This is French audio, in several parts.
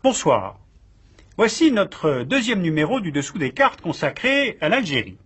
Bonsoir. Voici notre deuxième numéro du Dessous des cartes consacré à l'Algérie.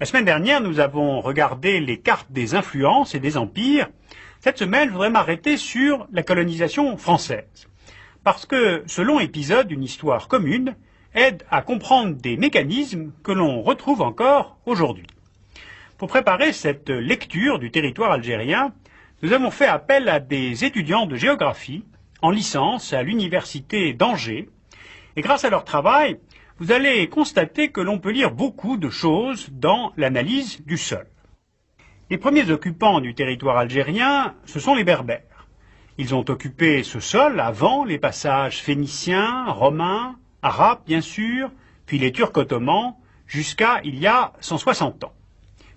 La semaine dernière, nous avons regardé les cartes des influences et des empires. Cette semaine, je voudrais m'arrêter sur la colonisation française. Parce que ce long épisode d'une histoire commune aide à comprendre des mécanismes que l'on retrouve encore aujourd'hui. Pour préparer cette lecture du territoire algérien, nous avons fait appel à des étudiants de géographie en licence à l'université d'Angers. Et grâce à leur travail, vous allez constater que l'on peut lire beaucoup de choses dans l'analyse du sol. Les premiers occupants du territoire algérien, ce sont les Berbères. Ils ont occupé ce sol avant les passages phéniciens, romains, arabes bien sûr, puis les Turcs ottomans, jusqu'à il y a 160 ans.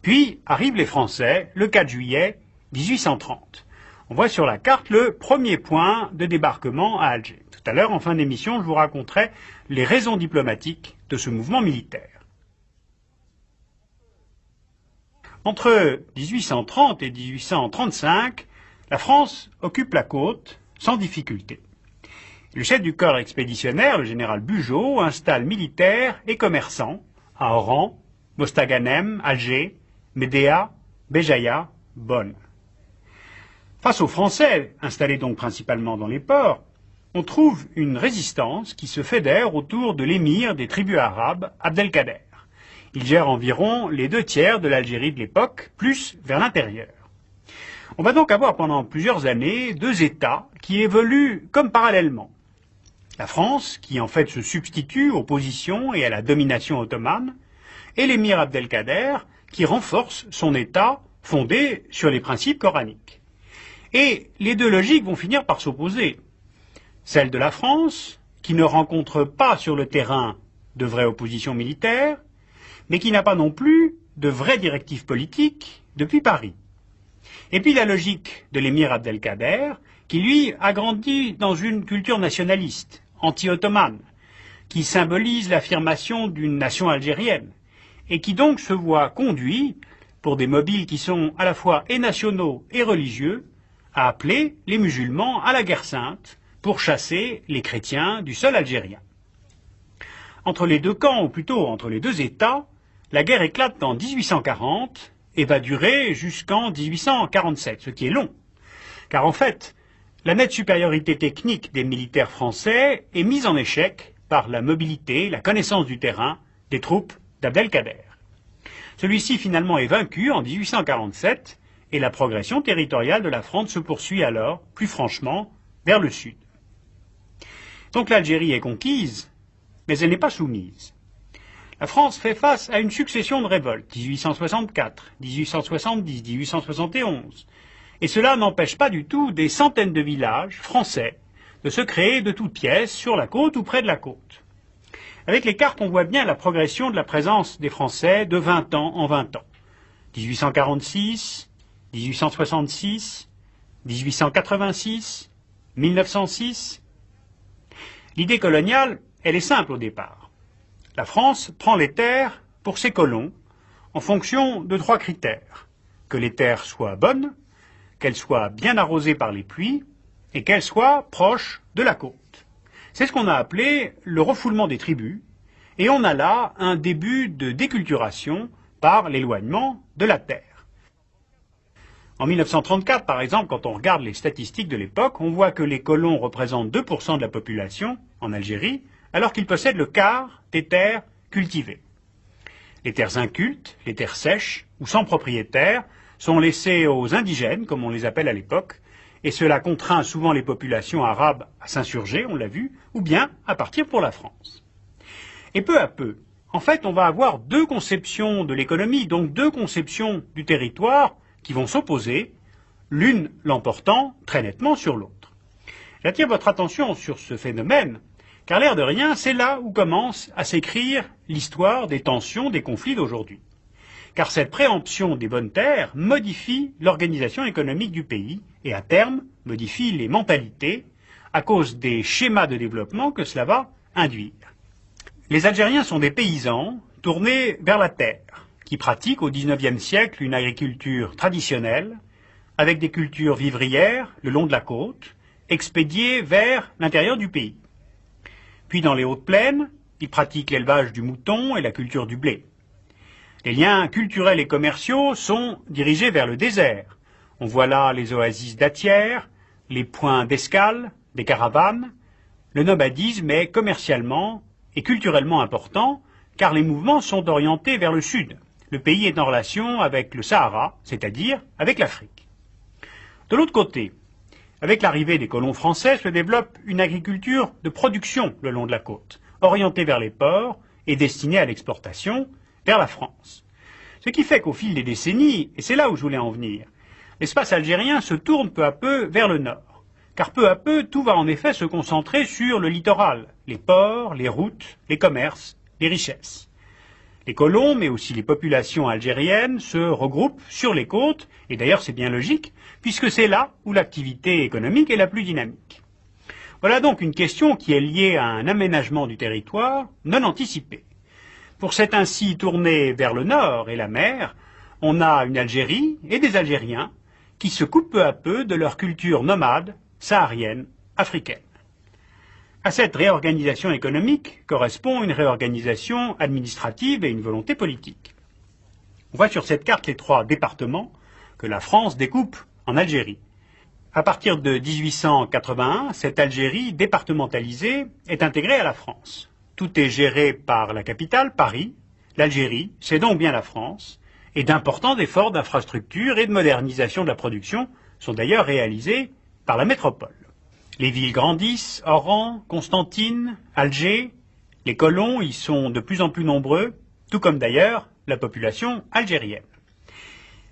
Puis arrivent les Français le 4 juillet 1830. On voit sur la carte le premier point de débarquement à Alger. Tout à l'heure, en fin d'émission, je vous raconterai les raisons diplomatiques de ce mouvement militaire. Entre 1830 et 1835, la France occupe la côte sans difficulté. Le chef du corps expéditionnaire, le général Bugeaud, installe militaires et commerçants à Oran, Mostaganem, Alger, Médéa, Béjaïa, Bonn. Face aux Français, installés donc principalement dans les ports, on trouve une résistance qui se fédère autour de l'émir des tribus arabes, Abdelkader. Il gère environ les 2/3 de l'Algérie de l'époque, plus vers l'intérieur. On va donc avoir pendant plusieurs années deux États qui évoluent comme parallèlement. La France, qui en fait se substitue aux positions et à la domination ottomane, et l'émir Abdelkader, qui renforce son État fondé sur les principes coraniques. Et les deux logiques vont finir par s'opposer. Celle de la France, qui ne rencontre pas sur le terrain de vraies oppositions militaires, mais qui n'a pas non plus de vraies directives politiques depuis Paris. Et puis la logique de l'émir Abdelkader, qui lui a grandi dans une culture nationaliste, anti-ottomane, qui symbolise l'affirmation d'une nation algérienne, et qui donc se voit conduit, pour des mobiles qui sont à la fois et nationaux et religieux, à appeler les musulmans à la guerre sainte pour chasser les chrétiens du sol algérien. Entre les deux camps, ou plutôt entre les deux États, la guerre éclate en 1840 et va durer jusqu'en 1847, ce qui est long. Car en fait, la nette supériorité technique des militaires français est mise en échec par la mobilité, la connaissance du terrain des troupes d'Abdelkader. Celui-ci finalement est vaincu en 1847 et la progression territoriale de la France se poursuit alors, plus franchement, vers le sud. Donc l'Algérie est conquise, mais elle n'est pas soumise. La France fait face à une succession de révoltes, 1864, 1870, 1871, et cela n'empêche pas du tout des centaines de villages français de se créer de toutes pièces sur la côte ou près de la côte. Avec les cartes, on voit bien la progression de la présence des Français de 20 ans en 20 ans. 1846, 1866, 1886, 1906. L'idée coloniale, elle est simple au départ. La France prend les terres pour ses colons en fonction de 3 critères. Que les terres soient bonnes, qu'elles soient bien arrosées par les pluies et qu'elles soient proches de la côte. C'est ce qu'on a appelé le refoulement des tribus et on a là un début de déculturation par l'éloignement de la terre. En 1934, par exemple, quand on regarde les statistiques de l'époque, on voit que les colons représentent 2% de la population en Algérie, alors qu'ils possèdent le quart des terres cultivées. Les terres incultes, les terres sèches ou sans propriétaire sont laissées aux indigènes, comme on les appelle à l'époque, et cela contraint souvent les populations arabes à s'insurger, on l'a vu, ou bien à partir pour la France. Et peu à peu, en fait, on va avoir deux conceptions de l'économie, donc deux conceptions du territoire, qui vont s'opposer, l'une l'emportant très nettement sur l'autre. J'attire votre attention sur ce phénomène, car l'air de rien, c'est là où commence à s'écrire l'histoire des tensions, des conflits d'aujourd'hui. Car cette préemption des bonnes terres modifie l'organisation économique du pays et à terme modifie les mentalités à cause des schémas de développement que cela va induire. Les Algériens sont des paysans tournés vers la terre, qui pratiquent au XIXe siècle une agriculture traditionnelle, avec des cultures vivrières le long de la côte, expédiées vers l'intérieur du pays. Puis dans les hautes plaines, ils pratiquent l'élevage du mouton et la culture du blé. Les liens culturels et commerciaux sont dirigés vers le désert. On voit là les oasis dattières, les points d'escale, des caravanes. Le nomadisme est commercialement et culturellement important, car les mouvements sont orientés vers le sud. Le pays est en relation avec le Sahara, c'est-à-dire avec l'Afrique. De l'autre côté, avec l'arrivée des colons français, se développe une agriculture de production le long de la côte, orientée vers les ports et destinée à l'exportation vers la France. Ce qui fait qu'au fil des décennies, et c'est là où je voulais en venir, l'espace algérien se tourne peu à peu vers le nord, car peu à peu tout va en effet se concentrer sur le littoral, les ports, les routes, les commerces, les richesses. Les colons, mais aussi les populations algériennes, se regroupent sur les côtes, et d'ailleurs c'est bien logique, puisque c'est là où l'activité économique est la plus dynamique. Voilà donc une question qui est liée à un aménagement du territoire non anticipé. Pour s'être ainsi tourné vers le nord et la mer, on a une Algérie et des Algériens qui se coupent peu à peu de leur culture nomade, saharienne, africaine. À cette réorganisation économique correspond une réorganisation administrative et une volonté politique. On voit sur cette carte les 3 départements que la France découpe en Algérie. À partir de 1881, cette Algérie départementalisée est intégrée à la France. Tout est géré par la capitale, Paris. L'Algérie, c'est donc bien la France, et d'importants efforts d'infrastructure et de modernisation de la production sont d'ailleurs réalisés par la métropole. Les villes grandissent, Oran, Constantine, Alger. Les colons y sont de plus en plus nombreux, tout comme d'ailleurs la population algérienne.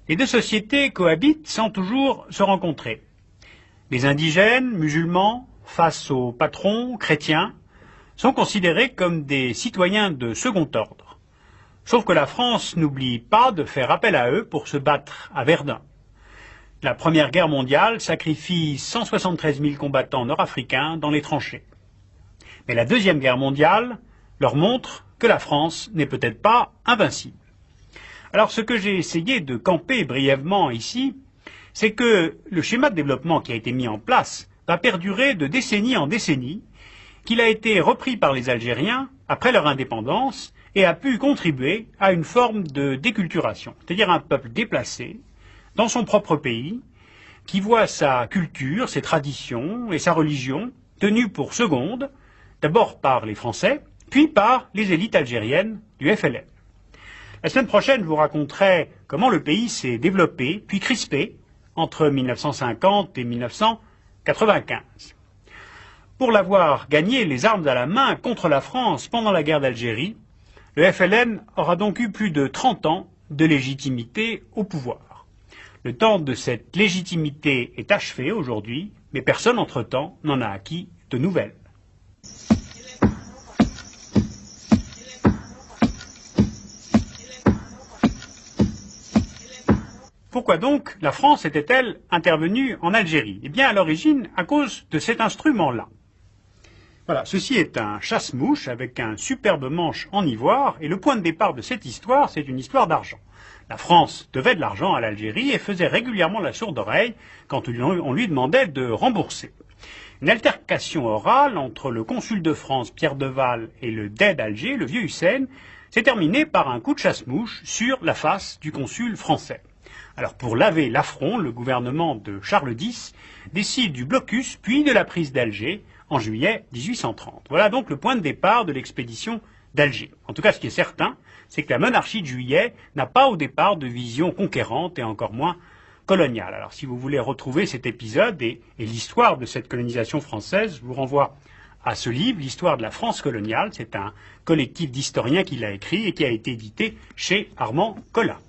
Les deux sociétés cohabitent sans toujours se rencontrer. Les indigènes, musulmans, face aux patrons, chrétiens, sont considérés comme des citoyens de second ordre. Sauf que la France n'oublie pas de faire appel à eux pour se battre à Verdun. La Première Guerre mondiale sacrifie 173 000 combattants nord-africains dans les tranchées. Mais la Deuxième Guerre mondiale leur montre que la France n'est peut-être pas invincible. Alors ce que j'ai essayé de camper brièvement ici, c'est que le schéma de développement qui a été mis en place va perdurer de décennie en décennie, qu'il a été repris par les Algériens après leur indépendance et a pu contribuer à une forme de déculturation, c'est-à-dire un peuple déplacé dans son propre pays, qui voit sa culture, ses traditions et sa religion tenues pour seconde, d'abord par les Français, puis par les élites algériennes du FLN. La semaine prochaine, je vous raconterai comment le pays s'est développé, puis crispé, entre 1950 et 1995. Pour l'avoir gagné les armes à la main contre la France pendant la guerre d'Algérie, le FLN aura donc eu plus de 30 ans de légitimité au pouvoir. Le temps de cette légitimité est achevé aujourd'hui, mais personne entre-temps n'en a acquis de nouvelles. Pourquoi donc la France était-elle intervenue en Algérie? Eh bien, à l'origine, à cause de cet instrument-là. Voilà, ceci est un chasse-mouche avec un superbe manche en ivoire, et le point de départ de cette histoire, c'est une histoire d'argent. La France devait de l'argent à l'Algérie et faisait régulièrement la sourde oreille quand on lui demandait de rembourser. Une altercation orale entre le consul de France, Pierre Deval, et le dey d'Alger, le vieux Hussein, s'est terminée par un coup de chasse-mouche sur la face du consul français. Alors pour laver l'affront, le gouvernement de Charles X décide du blocus puis de la prise d'Alger en juillet 1830. Voilà donc le point de départ de l'expédition d'Alger. En tout cas, ce qui est certain, c'est que la monarchie de Juillet n'a pas au départ de vision conquérante et encore moins coloniale. Alors si vous voulez retrouver cet épisode et l'histoire de cette colonisation française, je vous renvoie à ce livre, l'histoire de la France coloniale. C'est un collectif d'historiens qui l'a écrit et qui a été édité chez Armand Collat.